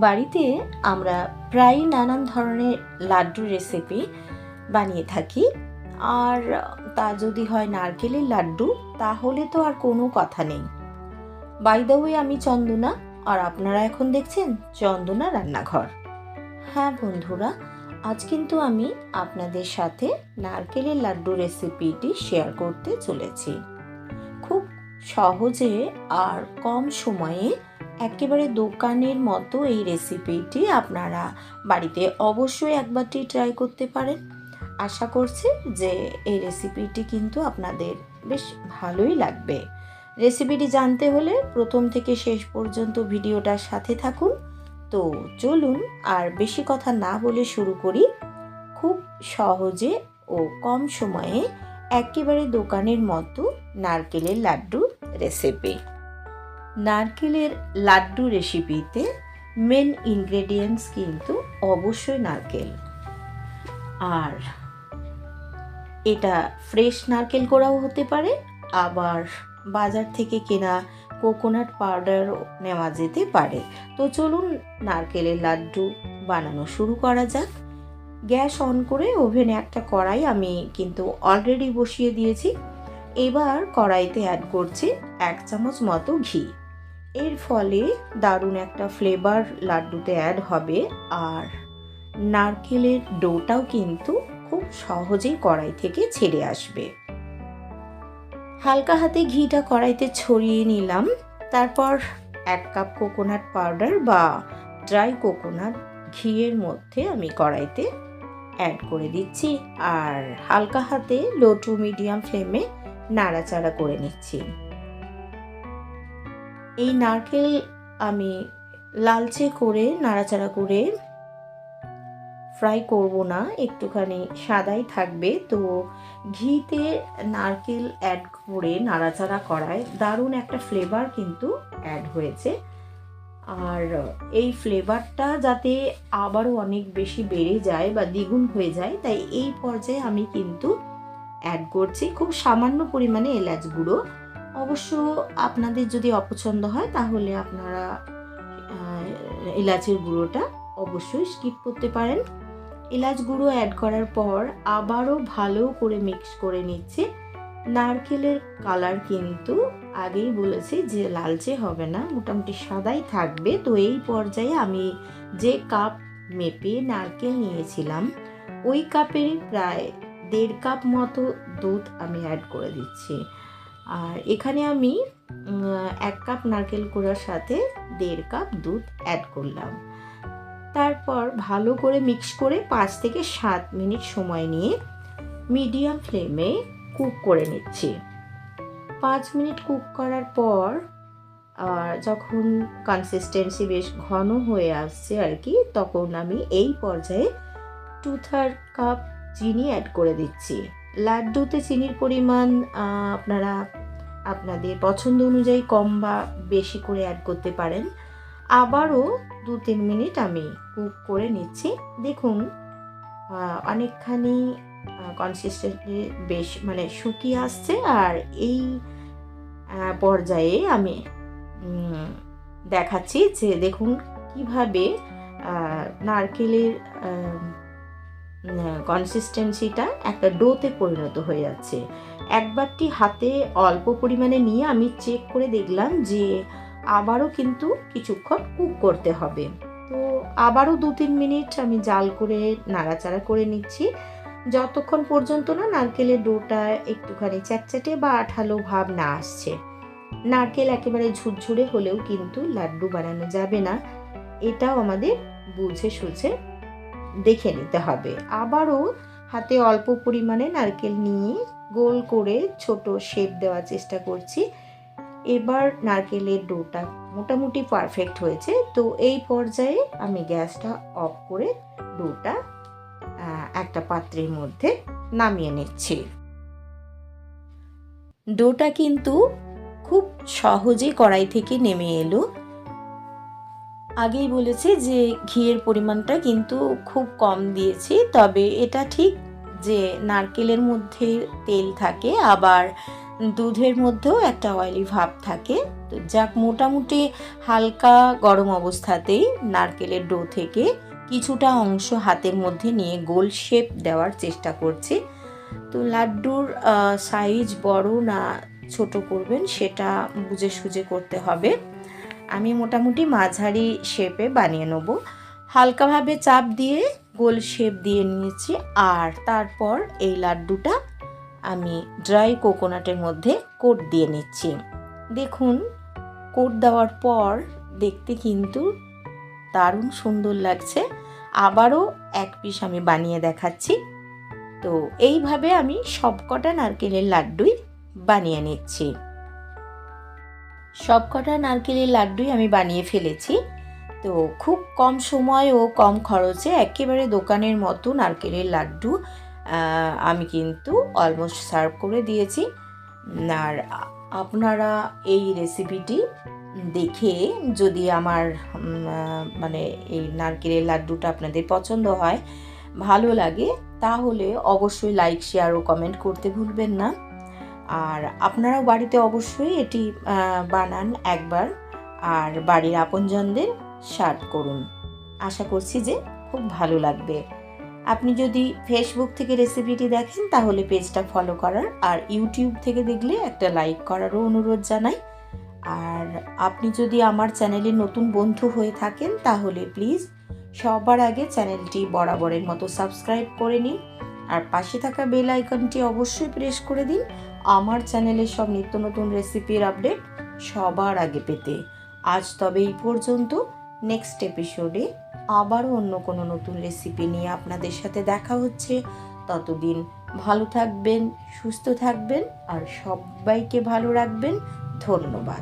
বাড়িতে আমরা প্রায় নানান ধরনের লাড্ডু রেসিপি বানিয়ে থাকি। আর তা যদি হয় নারকেলের লাড্ডু, তাহলে তো আর কোনো কথা নেই। বাই দ্য ওয়ে, আমি চন্দনা, আর আপনারা এখন দেখছেন চন্দনা রান্নাঘর। হ্যাঁ বন্ধুরা, আজ কিন্তু আমি আপনাদের সাথে নারকেলের লাড্ডু রেসিপিটি শেয়ার করতে চলেছি। খুব সহজে আর কম সময়ে একেবারে দোকানের মতো এই রেসিপিটি আপনারা বাড়িতে অবশ্যই একবারটি ট্রাই করতে পারেন। আশা করছি যে এই রেসিপিটি কিন্তু আপনাদের বেশ ভালোই লাগবে। রেসিপিটি জানতে হলে প্রথম থেকে শেষ পর্যন্ত ভিডিওটার সাথে থাকুন। তো চলুন আর বেশি কথা না বলে শুরু করি। খুব সহজে ও কম সময়ে একেবারে দোকানের মতো নারকেলের লাড্ডু রেসিপি। নারকেলের লাড্ডু রেসিপিতে মেন ইনগ্রেডিয়েন্টস কিন্তু অবশ্যই নারকেল। আর এটা ফ্রেশ নারকেল কোড়াও হতে পারে, আবার বাজার থেকে কেনা কোকোনাট পাউডারও নেওয়া যেতে পারে। তো চলুন নারকেলের লাড্ডু বানানো শুরু করা যাক। গ্যাস অন করে ওভেনে একটা কড়াই আমি কিন্তু অলরেডি বসিয়ে দিয়েছি। এবার কড়াইতে অ্যাড করছি 1 চামচ মতো ঘি। এর ফলে দারুণ একটা ফ্লেভার লাড্ডুতে অ্যাড হবে, আর নারকেলের ডোটাও কিন্তু খুব সহজেই কড়াই থেকে ছেড়ে আসবে। হালকা হাতে ঘিটা কড়াইতে ছড়িয়ে নিলাম। তারপর 1 কাপ কোকোনাট পাউডার বা ড্রাই কোকোনাট ঘিয়ের মধ্যে আমি কড়াইতে অ্যাড করে দিচ্ছি, আর হালকা হাতে লো টু মিডিয়াম ফ্লেমে নাড়াচাড়া করে নিচ্ছি। এই নারকেল আমি লালচে করে নাড়াচাড়া করে ফ্রাই করব না, একটুখানি সাদাই থাকবে। তো ঘিতে নারকেল অ্যাড করে নাড়াচাড়া করায় দারুণ একটা ফ্লেভার কিন্তু অ্যাড হয়েছে। আর এই ফ্লেভারটা যাতে আবারও অনেক বেশি বেড়ে যায় বা দ্বিগুণ হয়ে যায়, তাই এই পর্যায়ে আমি কিন্তু অ্যাড করছি খুব সামান্য পরিমাণে এলাচ গুঁড়ো। অবশ্য আপনাদের যদি অপছন্দ হয় তাহলে আপনারা এলাচের গুঁড়োটা অবশ্যই স্কিপ করতে পারেন। এলাচ গুঁড়ো অ্যাড করার পর আবারও ভালো করে মিক্স করে নিচ্ছে। নারকেলের কালার কিন্তু আগেই বলেছি যে লালচে হবে না, মোটামুটি সাদাই থাকবে। তো এই পর্যায়ে আমি যে কাপ মেপে নারকেল নিয়েছিলাম ওই কাপের প্রায় 1.5 কাপ মতো দুধ আমি অ্যাড করে দিচ্ছি। আর এখানে আমি 1 কাপ নারকেল কোড়ার সাথে 1.5 কাপ দুধ অ্যাড করলাম। তারপর ভালো করে মিক্স করে 5 থেকে 7 মিনিট সময় নিয়ে মিডিয়াম ফ্লেমে কুক করে নিচ্ছি। 5 মিনিট কুক করার পর যখন কনসিস্টেন্সি বেশ ঘন হয়ে আসছে আর কি, তখন আমি এই পর্যায়ে 2/3 কাপ চিনি অ্যাড করে দিচ্ছি। লাড্ডুতে চিনির পরিমাণ আপনারা আপনাদের পছন্দ অনুযায়ী কম বা বেশি করে অ্যাড করতে পারেন। আবারও 2-3 মিনিট আমি কুক করে নিচ্ছি। দেখুন অনেকখানি কনসিস্টেন্সি বেশ শুকিয়ে আসছে। আর এই পর্যায়ে আমি দেখাচ্ছি যে দেখুন কিভাবে নারকেলের কনসিস্টেন্সিটা একটা ডোতে পরিণত হয়ে যাচ্ছে। একবারটি হাতে অল্প পরিমাণে নিয়ে আমি চেক করে দেখলাম যে আবারও কিন্তু কিছুক্ষণ কুক করতে হবে। তো আবারও 2-3 মিনিট আমি জাল করে নাড়াচাড়া করে নিচ্ছি, যতক্ষণ পর্যন্ত না নারকেলের ডোটা একটুখানি চ্যাটচ্যাটে বা আঠালো ভাব না আসছে। নারকেল একেবারে ঝুরঝুরে হলেও কিন্তু লাড্ডু বানানো যাবে না, এটাও আমাদের বুঝে সুঝে দেখে নিতে হবে। আবারও হাতে অল্প পরিমাণে নারকেল নিয়ে গোল করে ছোট শেপ দেওয়ার চেষ্টা করছি। এবার নারকেলের ডোটা মোটামুটি পারফেক্ট হয়েছে। তো এই পর্যায়ে আমি গ্যাসটা অফ করে ডোটা একটা পাত্রের মধ্যে নামিয়ে নিচ্ছি। ডোটা কিন্তু খুব সহজে কড়াই থেকে নেমে এলো। আগেই বলেছি যে ঘিয়ের পরিমাণটা কিন্তু খুব কম দিয়েছি, তবে এটা ঠিক যে নারকেলের মধ্যে তেল থাকে, আবার দুধের মধ্যেও একটা অয়েলি ভাব থাকে। তো যাক, মোটামুটি হালকা গরম অবস্থাতেই নারকেলের ডো থেকে কিছুটা অংশ হাতের মধ্যে নিয়ে গোল শেপ দেওয়ার চেষ্টা করছি। তো লাড্ডুর সাইজ বড় না ছোট করবেন সেটা বুঝে সুঝে করতে হবে। আমি মোটামুটি মাঝারি শেপে বানিয়ে নেব। হালকাভাবে চাপ দিয়ে গোল শেপ দিয়ে নিয়েছি। আর তারপর এই লাড্ডুটা আমি ড্রাই কোকোনাটের মধ্যে কোট দিয়ে নিচ্ছি। দেখুন, কোট দেওয়ার পর দেখতে কিন্তু দারুণ সুন্দর লাগছে। আবারও এক পিস আমি বানিয়ে দেখাচ্ছি। তো এইভাবে আমি সবকটা নারকেলের লাড্ডুই বানিয়ে নিচ্ছি। সবকটা নারকেলের লাড্ডুই আমি বানিয়ে ফেলেছি। তো খুব কম সময় ও কম খরচে একেবারে দোকানের মতো নারকেলের লাড্ডু আমি কিন্তু অলমোস্ট সার্ভ করে দিয়েছি। আর আপনারা এই রেসিপিটি দেখে যদি আমার মানে এই নারকেলের লাড্ডুটা আপনাদের পছন্দ হয়, ভালো লাগে, তাহলে অবশ্যই লাইক, শেয়ার ও কমেন্ট করতে ভুলবেন না। আর আপনারাও বাড়িতে অবশ্যই এটি বানান একবার, আর বাড়ির আপনজনদের সার্ভ করুন। আশা করছি যে খুব ভালো লাগবে। আপনি যদি ফেসবুক থেকে রেসিপিটি দেখেন তাহলে পেজটা ফলো করার, আর ইউটিউব থেকে দেখলে একটা লাইক করারও অনুরোধ জানাই। আর আপনি যদি আমার চ্যানেলে নতুন বন্ধু হয়ে থাকেন তাহলে প্লিজ সবার আগে চ্যানেলটি বরাবরের মতো সাবস্ক্রাইব করে নিন, আর পাশে থাকা বেল আইকনটি অবশ্যই প্রেস করে দিন আমার চ্যানেলের সব নিত্য নতুন রেসিপির আপডেট সবার আগে পেতে। আজ তবে এই পর্যন্ত। নেক্সট এপিসোডে আবারও অন্য কোনো নতুন রেসিপি নিয়ে আপনাদের সাথে দেখা হচ্ছে। ততদিন ভালো থাকবেন, সুস্থ থাকবেন, আর সবাইকে ভালো রাখবেন। ধন্যবাদ।